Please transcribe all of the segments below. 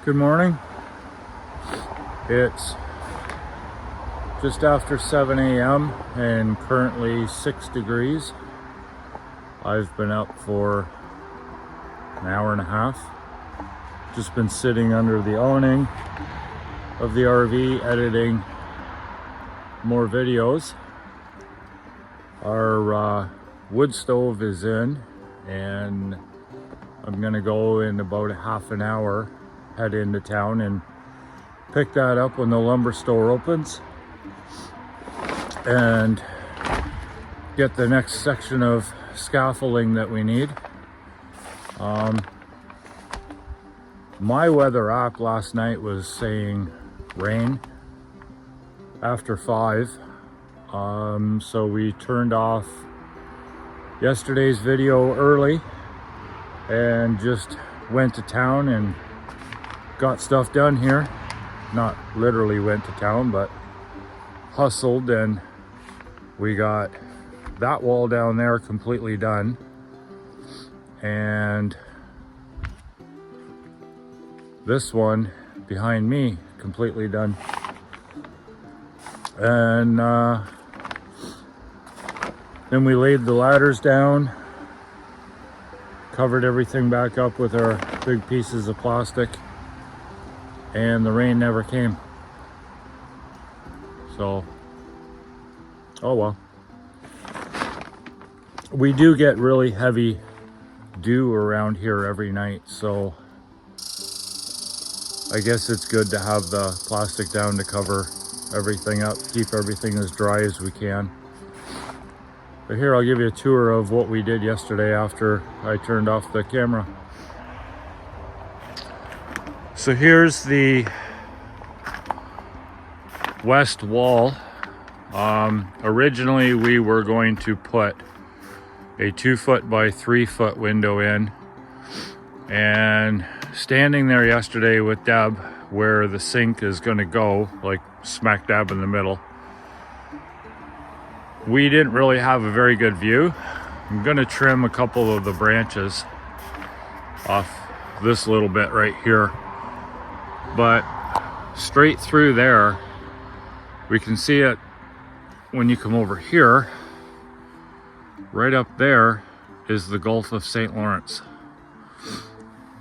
Good morning. It's just after 7 a.m. and currently 6 degrees. I've been up for an hour and a half. Just been sitting under the awning of the RV editing more videos. Our wood stove is in, and I'm gonna go in about a half an hour, head into town and pick that up when the lumber store opens and get the next section of scaffolding that we need. My weather app last night was saying rain after 5, so we turned off yesterday's video early and just went to town and got stuff done here. Not literally went to town, but hustled, and we got that wall down there completely done, and this one behind me completely done. And then we laid the ladders down, covered everything back up with our big pieces of plastic, and the rain never came. So, oh well. We do get really heavy dew around here every night, so I guess it's good to have the plastic down to cover everything up, keep everything as dry as we can. But here, I'll give you a tour of what we did yesterday after I turned off the camera. So here's the west wall. Originally we were going to put a 2-foot by 3-foot window in, and standing there yesterday with Deb where the sink is going to go, like smack dab in the middle, we didn't really have a very good view. I'm going to trim a couple of the branches off this little bit right here. But straight through there, we can see it when you come over here. Right up there is the Gulf of St. Lawrence.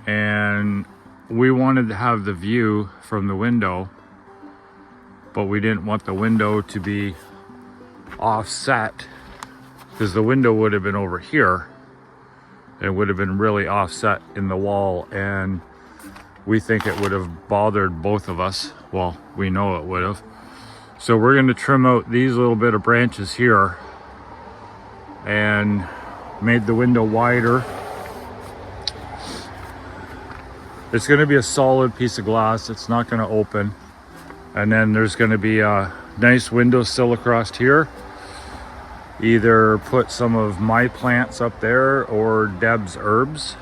And we wanted to have the view from the window, but we didn't want the window to be offset, because the window would have been over here. It would have been really offset in the wall, and we think it would have bothered both of us. Well, we know it would have. So we're going to trim out these little bit of branches here and made the window wider. It's going to be a solid piece of glass. It's not going to open. And then there's going to be a nice windowsill across here. Either put some of my plants up there or Deb's herbs.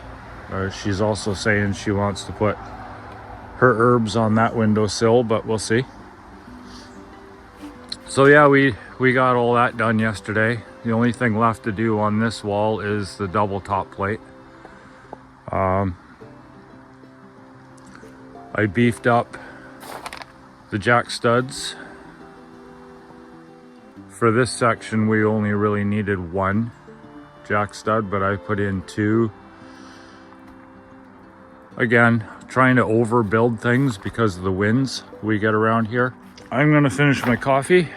She's also saying she wants to put her herbs on that windowsill, but we'll see. So yeah, we got all that done yesterday. The only thing left to do on this wall is the double top plate. I beefed up the jack studs. For this section, we only really needed 1 jack stud, but I put in 2. Again, trying to overbuild things because of the winds we get around here. I'm gonna finish my coffee,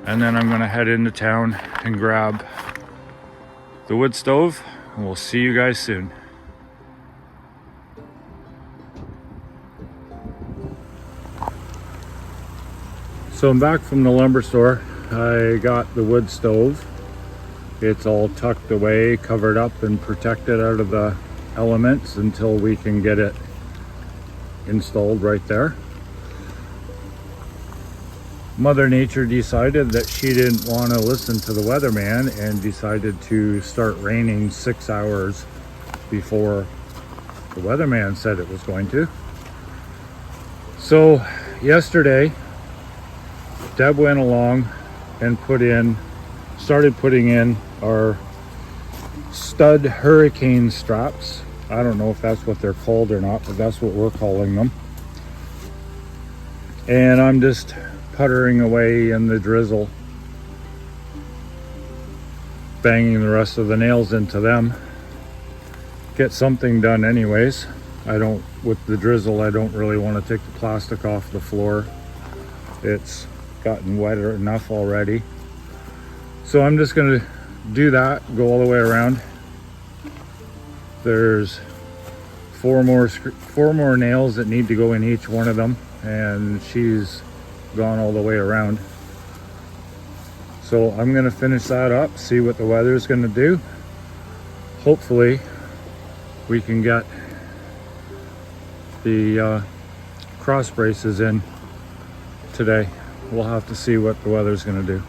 and then I'm gonna head into town and grab the wood stove, and we'll see you guys soon. So I'm back from the lumber store. I got the wood stove. It's all tucked away, covered up and protected out of the elements until we can get it installed right there. Mother Nature decided that she didn't want to listen to the weatherman and decided to start raining 6 hours before the weatherman said it was going to. So yesterday, Deb went along and started putting in our stud hurricane straps. I don't know if that's what they're called or not, but that's what we're calling them. And I'm just puttering away in the drizzle, banging the rest of the nails into them. Get something done anyways. With the drizzle, I don't really want to take the plastic off the floor. It's gotten wetter enough already. So I'm just gonna do that, go all the way around. There's four more nails that need to go in each one of them, and she's gone all the way around. So I'm gonna finish that up, see what the weather's gonna do. Hopefully we can get the cross braces in today. We'll have to see what the weather's gonna do.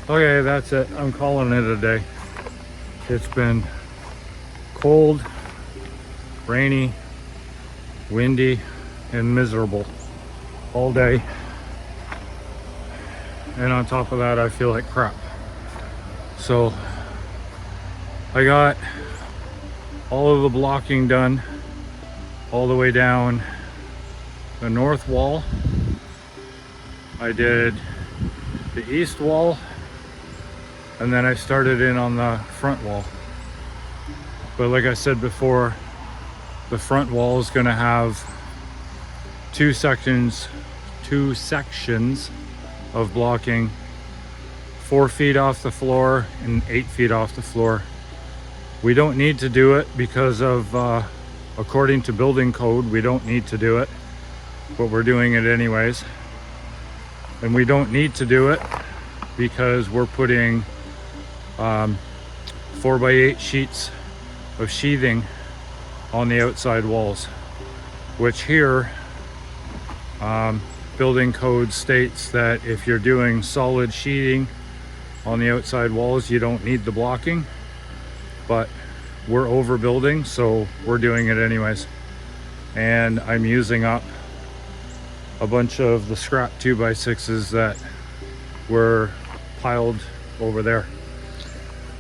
Okay, that's it. I'm calling it a day. It's been cold, rainy, windy, and miserable all day. And on top of that, I feel like crap. So I got all of the blocking done all the way down the north wall. I did the east wall, and then I started in on the front wall. But like I said before, the front wall is going to have two sections of blocking, 4 feet off the floor and 8 feet off the floor. We don't need to do it because of according to building code, we don't need to do it, but we're doing it anyways. And we don't need to do it because we're putting 4x8 sheets of sheathing on the outside walls, which here building code states that if you're doing solid sheeting on the outside walls, you don't need the blocking, but we're overbuilding, so we're doing it anyways. And I'm using up a bunch of the scrap 2x6s that were piled over there.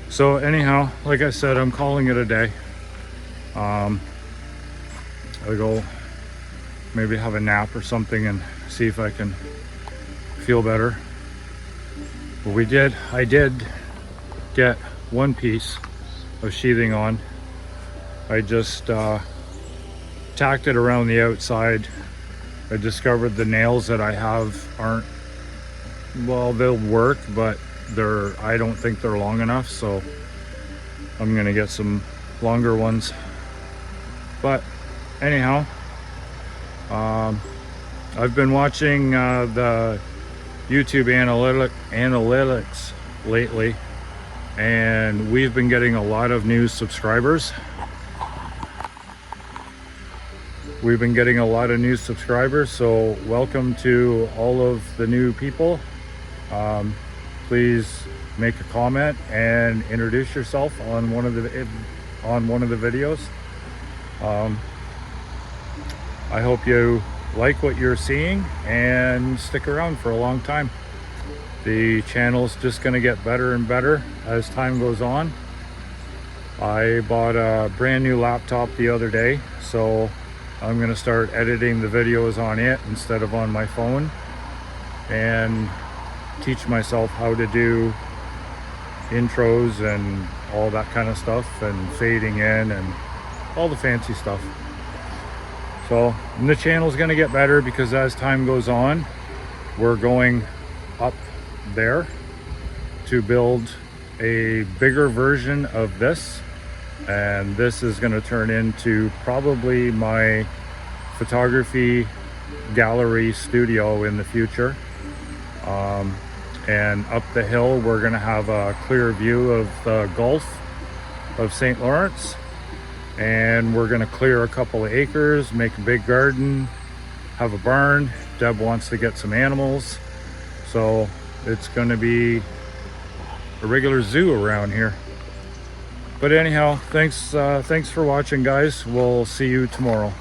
So anyhow, like I said, I'm calling it a day. I'll go maybe have a nap or something and see if I can feel better. But I did get one piece of sheathing on. I just tacked it around the outside. I discovered the nails that I have aren't, well, they'll work, but I don't think they're long enough, so I'm gonna get some longer ones. But anyhow, I've been watching the YouTube analytics lately, and we've been getting a lot of new subscribers. So welcome to all of the new people. Please make a comment and introduce yourself on one of the videos. I hope you like what you're seeing and stick around for a long time. The channel's just going to get better and better as time goes on. I bought a brand new laptop the other day, so I'm going to start editing the videos on it instead of on my phone, and teach myself how to do intros and all that kind of stuff, and fading in and all the fancy stuff. So the channel's going to get better because as time goes on, we're going up there to build a bigger version of this, and this is going to turn into probably my photography gallery studio in the future. And up the hill, we're going to have a clear view of the Gulf of St. Lawrence, and we're going to clear a couple of acres, make a big garden, have a barn. Deb wants to get some animals, so it's going to be a regular zoo around here. But anyhow, thanks for watching, guys. We'll see you tomorrow.